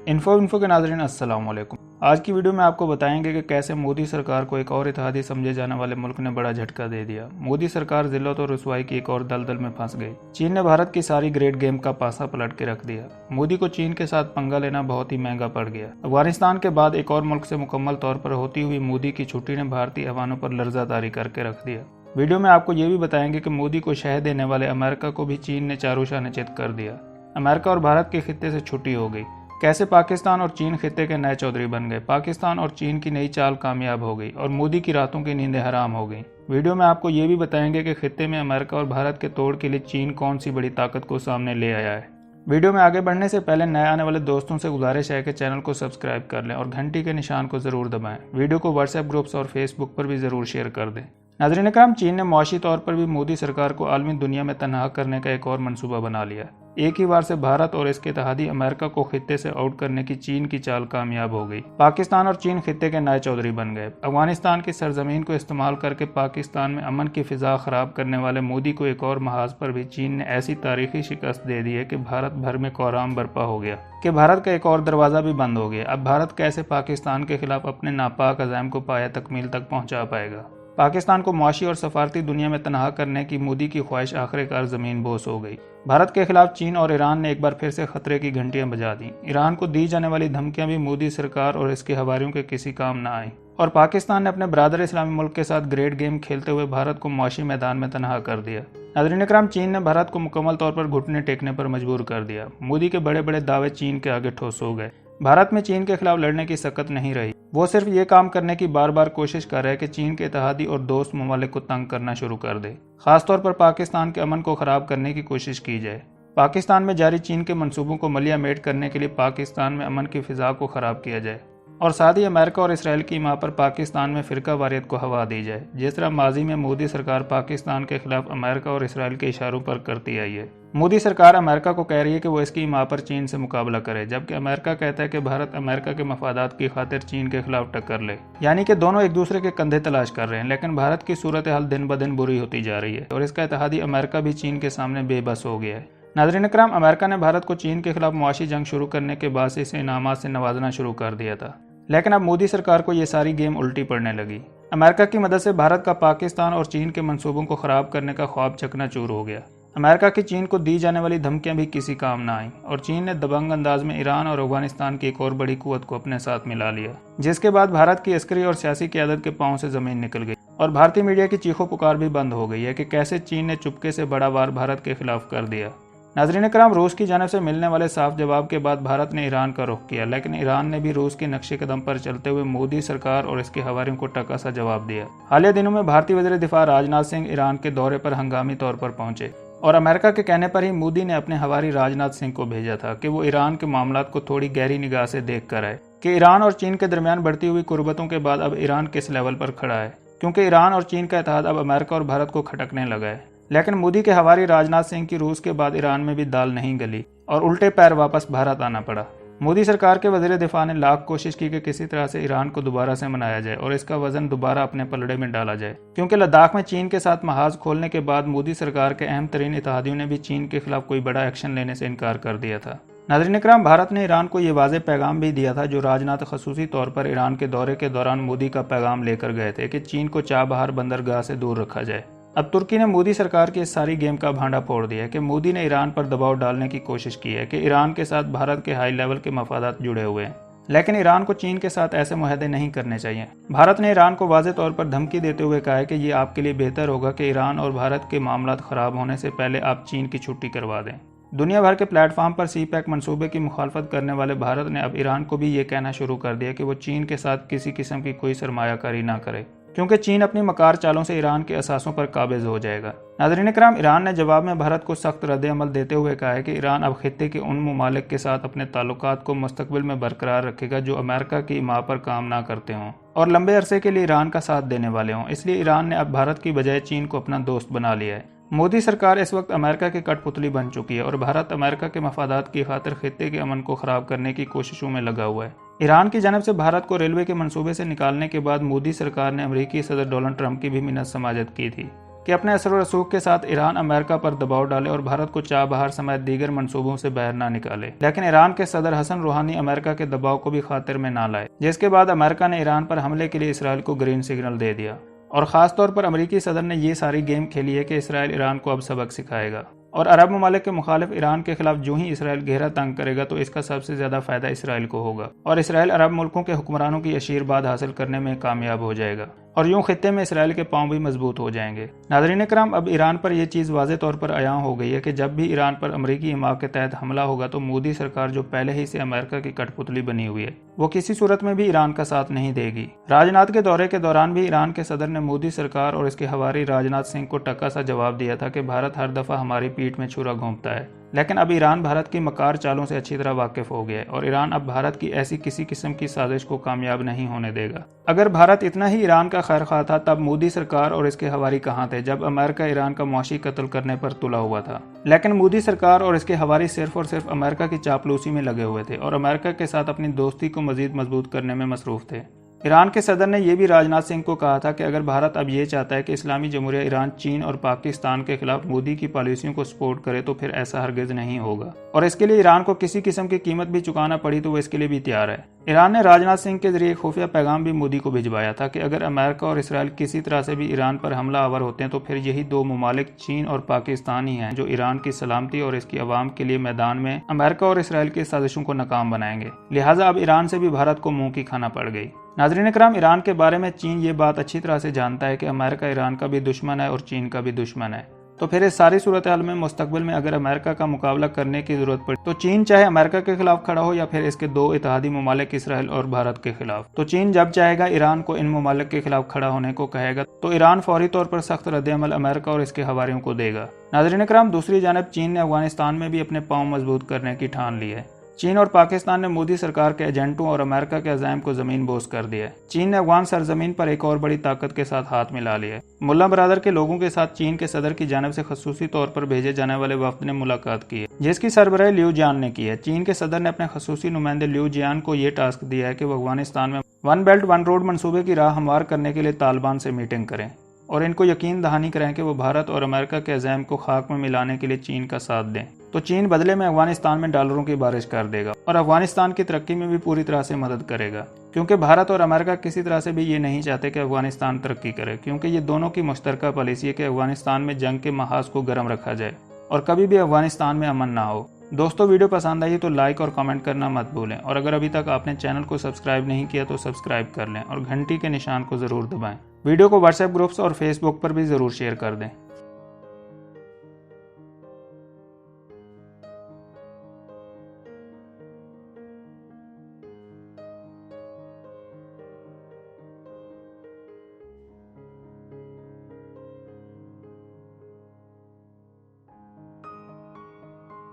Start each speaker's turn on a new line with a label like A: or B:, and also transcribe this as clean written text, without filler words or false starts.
A: Info के नाज़रीन अस्सलाम वालेकुम। आज की वीडियो में आपको बताएंगे कि कैसे मोदी सरकार को एक और इत्तेहादी समझे जाने वाले मुल्क ने बड़ा झटका दे दिया। मोदी सरकार जिल्लत और रुसवाई की एक और दलदल में फंस गई। चीन ने भारत की सारी ग्रेट गेम का पासा पलट के रख दिया। मोदी को चीन के साथ पंगा लेना बहुत ही महंगा पड़ गया। अफगानिस्तान के बाद एक और मुल्क से मुकम्मल तौर पर होती हुई मोदी की छुट्टी ने भारतीय अवानों पर लर्जा तारी करके रख दिया। वीडियो में आपको ये भी बताएंगे कि मोदी को शह देने वाले अमेरिका को भी चीन ने चारूशाह निश्चित कर दिया। अमेरिका और भारत के खित्ते से छुट्टी हो गई। कैसे पाकिस्तान और चीन खित्ते के नए चौधरी बन गए। पाकिस्तान और चीन की नई चाल कामयाब हो गई और मोदी की रातों की नींदें हराम हो गई। वीडियो में आपको ये भी बताएंगे कि खित्ते में अमेरिका और भारत के तोड़ के लिए चीन कौन सी बड़ी ताकत को सामने ले आया है। वीडियो में आगे बढ़ने से पहले नए आने वाले दोस्तों से गुजारिश है कि चैनल को सब्सक्राइब कर लें और घंटी के निशान को जरूर दबाएं। वीडियो को व्हाट्सएप ग्रुप्स और फेसबुक पर भी जरूर शेयर कर दें। नाज़रीन इकराम, चीन ने मुआशी तौर पर भी मोदी सरकार को आलमी दुनिया में तनहा करने का एक और मंसूबा बना लिया। एक ही बार से भारत और इसके इत्तेहादी अमेरिका को खित्ते से आउट करने की चीन की चाल कामयाब हो गई। पाकिस्तान और चीन खित्ते के नए चौधरी बन गए। अफगानिस्तान की सरजमीन को इस्तेमाल करके पाकिस्तान में अमन की फिजा खराब करने वाले मोदी को एक और महाज पर भी चीन ने ऐसी तारीखी शिकस्त दे दी है कि भारत भर में कोहराम बरपा हो गया कि भारत का एक और दरवाजा भी बंद हो गया। अब भारत कैसे पाकिस्तान के खिलाफ अपने नापाक अज़ाइम को पाया तकमील तक पहुंचा पाएगा। पाकिस्तान को मुआशी और सफारती दुनिया में तनहा करने की मोदी की ख्वाहिश आखिरकार जमीन बोस हो गई। भारत के खिलाफ चीन और ईरान ने एक बार फिर से खतरे की घंटियां बजा दी। ईरान को दी जाने वाली धमकियां भी मोदी सरकार और इसके हवारियों के किसी काम न आई और पाकिस्तान ने अपने बरादर इस्लामी मुल्क के साथ ग्रेट गेम खेलते हुए भारत को मुआशी मैदान में तनहा कर दिया। नाज़रीन इकराम, चीन ने भारत को मुकम्मल तौर पर घुटने टेकने पर मजबूर कर दिया। मोदी के बड़े बड़े दावे चीन के आगे ठोस हो गए। भारत में चीन के खिलाफ लड़ने की सकत नहीं रही। वो सिर्फ ये काम करने की बार बार कोशिश कर रहे हैं कि चीन के इत्तेहादी और दोस्त ममालिक को तंग करना शुरू कर दे। खासतौर पर पाकिस्तान के अमन को खराब करने की कोशिश की जाए। पाकिस्तान में जारी चीन के मंसूबों को मलिया मेट करने के लिए पाकिस्तान में अमन की फिजा को खराब किया जाए और साथ ही अमेरिका और इसराइल की मां पर पाकिस्तान में फिरका वारियत को हवा दी जाए, जिस तरह माजी में मोदी सरकार पाकिस्तान के खिलाफ अमेरिका और इसराइल के इशारों पर करती आई है। मोदी सरकार अमेरिका को कह रही है कि वो इसकी मां पर चीन से मुकाबला करे, जबकि अमेरिका कहता है कि भारत अमेरिका के मफादात की खातिर चीन के खिलाफ टक्कर ले। यानी कि दोनों एक दूसरे के कंधे तलाश कर रहे हैं। लेकिन भारत की सूरत हाल दिन ब दिन बुरी होती जा रही है और इसका इत्तेहादी अमेरिका भी चीन के सामने बेबस हो गया है। नाज़रीन इकराम, अमेरिका ने भारत को चीन के खिलाफ मुआशी जंग शुरू करने के बाद से इसे इनामात से नवाजना शुरू कर दिया था, लेकिन अब मोदी सरकार को ये सारी गेम उल्टी पड़ने लगी। अमेरिका की मदद से भारत का पाकिस्तान और चीन के मंसूबों को खराब करने का ख्वाब चकनाचूर हो गया। अमेरिका की चीन को दी जाने वाली धमकियां भी किसी काम न आईं और चीन ने दबंग अंदाज में ईरान और अफगानिस्तान की एक और बड़ी कुव्वत को अपने साथ मिला लिया, जिसके बाद भारत की अस्करी और सियासी क़यादत के पांव से जमीन निकल गई और भारतीय मीडिया की चीखों पुकार भी बंद हो गई है कि कैसे चीन ने चुपके से बड़ा वार भारत के खिलाफ कर दिया। नाज़रीन इकराम, रूस की जानिब से मिलने वाले साफ जवाब के बाद भारत ने ईरान का रुख किया, लेकिन ईरान ने भी रूस के नक्शे कदम पर चलते हुए मोदी सरकार और इसके हवारियों को टका सा जवाब दिया। हालिया दिनों में भारतीय वज़ीर दिफा राजनाथ सिंह ईरान के दौरे पर हंगामी तौर पर पहुंचे और अमेरिका के कहने पर ही मोदी ने अपने हवारी राजनाथ सिंह को भेजा था कि वो ईरान के मामलात को थोड़ी गहरी निगाह से देख कर आए कि ईरान और चीन के दरमियान बढ़ती हुई कुर्बतों के बाद अब ईरान किस लेवल पर खड़ा है, क्योंकि ईरान और चीन का इत्तेहाद अब अमेरिका और भारत को खटकने लगा है। लेकिन मोदी के हवारी राजनाथ सिंह की रूस के बाद ईरान में भी दाल नहीं गली और उल्टे पैर वापस भारत आना पड़ा। मोदी सरकार के वज़ीर दिफा ने लाख कोशिश की कि किसी तरह से ईरान को दोबारा से मनाया जाए और इसका वजन दोबारा अपने पलड़े में डाला जाए, क्योंकि लद्दाख में चीन के साथ महाज खोलने के बाद मोदी सरकार के अहम तरीन इत्तेहादियों ने भी चीन के खिलाफ कोई बड़ा एक्शन लेने से इनकार कर दिया था। नाज़रीन इकराम, भारत ने ईरान को ये वाज़ेह पैगाम भी दिया था जो राजनाथ खसूसी तौर पर ईरान के दौरे के दौरान मोदी का पैगाम लेकर गए थे कि चीन को चाबहार बंदरगाह से दूर रखा जाए। अब तुर्की ने मोदी सरकार की इस सारी गेम का भांडा फोड़ दिया है कि मोदी ने ईरान पर दबाव डालने की कोशिश की है कि ईरान के साथ भारत के हाई लेवल के मफादात जुड़े हुए हैं, लेकिन ईरान को चीन के साथ ऐसे मुआहदे नहीं करने चाहिए। भारत ने ईरान को वाज़ेह तौर पर धमकी देते हुए कहा है कि ये आपके लिए बेहतर होगा कि ईरान और भारत के मामलात ख़राब होने से पहले आप चीन की छुट्टी करवा दें। दुनिया भर के प्लेटफॉर्म पर CPEC मंसूबे की मुखालफत करने वाले भारत ने अब ईरान को भी ये कहना शुरू कर दिया कि वो चीन के साथ किसी किस्म की कोई सरमायाकारी ना करे, क्योंकि चीन अपनी मकार चालों से ईरान के असासों पर काबिज हो जाएगा। नाज़रीन इकराम, ईरान ने जवाब में भारत को सख्त रद्द-ए-अमल देते हुए कहा है कि ईरान अब खित्ते के उन ममालिक के साथ अपने ताल्लुकात को मुस्तकबिल में बरकरार रखेगा जो अमेरिका की मां पर काम ना करते हों और लंबे अरसे के लिए ईरान का साथ देने वाले हों। इसलिए ईरान ने अब भारत की बजाय चीन को अपना दोस्त बना लिया है। मोदी सरकार इस वक्त अमेरिका की कठपुतली बन चुकी है और भारत अमेरिका के मफादात की खातिर खित्ते के अमन को खराब करने की कोशिशों में लगा हुआ है। ईरान की जानब से भारत को रेलवे के मंसूबे से निकालने के बाद मोदी सरकार ने अमेरिकी सदर डोनाल्ड ट्रंप की भी मिन्नत समाजत की थी कि अपने असर और रसूख के साथ ईरान अमेरिका पर दबाव डाले और भारत को चाबहार समेत दीगर मंसूबों से बाहर ना निकाले। लेकिन ईरान के सदर हसन रूहानी अमेरिका के दबाव को भी खातिर में ना लाए, जिसके बाद अमेरिका ने ईरान पर हमले के लिए इसराइल को ग्रीन सिग्नल दे दिया। और ख़ास तौर पर अमेरिकी सदर ने ये सारी गेम खेली है कि इसराइल ईरान को अब सबक सिखाएगा और अरब ममालिक के मुखालिफ ईरान के खिलाफ जो ही इसराइल गहरा तंग करेगा तो इसका सबसे ज़्यादा फ़ायदा इसराइल को होगा और इसराइल अरब मुल्कों के हुक्मरानों की आशीर्वाद हासिल करने में कामयाब हो जाएगा और यूं खित्ते में इसराइल के पांव भी मजबूत हो जाएंगे। नाज़रीन कराम, अब ईरान पर यह चीज़ वाज़े तौर पर आया हो गई है कि जब भी ईरान पर अमरीकी हिमाक के तहत हमला होगा तो मोदी सरकार, जो पहले ही से अमेरिका की कठपुतली बनी हुई है, वो किसी सूरत में भी ईरान का साथ नहीं देगी। राजनाथ के दौरे के दौरान भी ईरान के सदर ने मोदी सरकार और इसके हवारी राजनाथ सिंह को टक्का सा जवाब दिया था कि भारत हर दफ़ा हमारी पीठ में छुरा घोंपता है। लेकिन अब ईरान भारत की मकार चालों से अच्छी तरह वाकिफ हो गया है और ईरान अब भारत की ऐसी किसी किस्म की साजिश को कामयाब नहीं होने देगा। अगर भारत इतना ही ईरान का खैरख्वाह था तब मोदी सरकार और इसके हवारी कहाँ थे जब अमेरिका ईरान का मुआशी कत्ल करने पर तुला हुआ था। लेकिन मोदी सरकार और इसके हवारी सिर्फ और सिर्फ अमेरिका की चापलूसी में लगे हुए थे और अमेरिका के साथ अपनी दोस्ती को मजीद मजबूत करने में मसरूफ थे। ईरान के सदर ने यह भी राजनाथ सिंह को कहा था कि अगर भारत अब ये चाहता है कि इस्लामी जमहूरिया ईरान, चीन और पाकिस्तान के खिलाफ मोदी की पॉलिसियों को सपोर्ट करे तो फिर ऐसा हरगिज नहीं होगा और इसके लिए ईरान को किसी किस्म की कीमत भी चुकाना पड़ी तो वो इसके लिए भी तैयार है। ईरान ने राजनाथ सिंह के जरिए खुफिया पैगाम भी मोदी को भिजवाया था कि अगर अमेरिका और इसराइल किसी तरह से भी ईरान पर हमला आवर होते हैं तो फिर यही दो ममालिक चीन और पाकिस्तान ही हैं जो ईरान की सलामती और इसकी आवाम के लिए मैदान में अमेरिका और इसराइल की साजिशों को नाकाम बनाएंगे। लिहाजा अब ईरान से भी भारत को मुंह की खाना पड़ गई। नाज़रीन कराम, ईरान के बारे में चीन ये बात अच्छी तरह से जानता है कि अमेरिका ईरान का भी दुश्मन है और चीन का भी दुश्मन है। तो फिर इस सारी सूरत हाल में मुस्तकबिल में अगर अमेरिका का मुकाबला करने की जरूरत पड़े तो चीन चाहे अमेरिका के खिलाफ खड़ा हो या फिर इसके दो इत्तेहादी ममालिक इसराइल और भारत के खिलाफ, तो चीन जब चाहेगा ईरान को इन ममालिक के खिलाफ खड़ा होने को कहेगा तो ईरान फौरी तौर पर सख्त रद्द-ए-अमल अमेरिका और इसके हवारियों को देगा। नाज़रीन कराम, दूसरी जानब चीन ने अफगानिस्तान में भी अपने पांव मजबूत करने की ठान ली है। चीन और पाकिस्तान ने मोदी सरकार के एजेंटों और अमेरिका के अज़ाइम को जमीन बोस कर दिया है। चीन ने अफगान सरजमीन पर एक और बड़ी ताकत के साथ हाथ मिला लिया है। मुल्ला बरादर के लोगों के साथ चीन के सदर की जानिब से खसूसी तौर पर भेजे जाने वाले वफ्द ने मुलाकात की है, जिसकी सरबराही लियू जियान ने की है। चीन के सदर ने अपने खसूसी नुमाइंदे लियू जियान को ये टास्क दिया है कि वो अफगानिस्तान में वन बेल्ट वन रोड मंसूबे की राह हमवार करने के लिए तालिबान से मीटिंग करें और इनको यकीन दहानी करें कि वो भारत और अमेरिका के अज़ाइम को खाक में मिलाने के लिए चीन का साथ दें। तो चीन बदले में अफगानिस्तान में डॉलरों की बारिश कर देगा और अफगानिस्तान की तरक्की में भी पूरी तरह से मदद करेगा, क्योंकि भारत और अमेरिका किसी तरह से भी ये नहीं चाहते कि अफगानिस्तान तरक्की करे, क्योंकि ये दोनों की मुश्तरका पॉलिसी है कि अफगानिस्तान में जंग के महाज को गर्म रखा जाए और कभी भी अफगानिस्तान में अमन ना हो। दोस्तों, वीडियो पसंद आई तो लाइक और कमेंट करना मत भूलें और अगर अभी तक आपने चैनल को सब्सक्राइब नहीं किया तो सब्सक्राइब कर लें और घंटी के निशान को ज़रूर दबाएं। वीडियो को व्हाट्सएप ग्रुप्स और फेसबुक पर भी ज़रूर शेयर कर दें।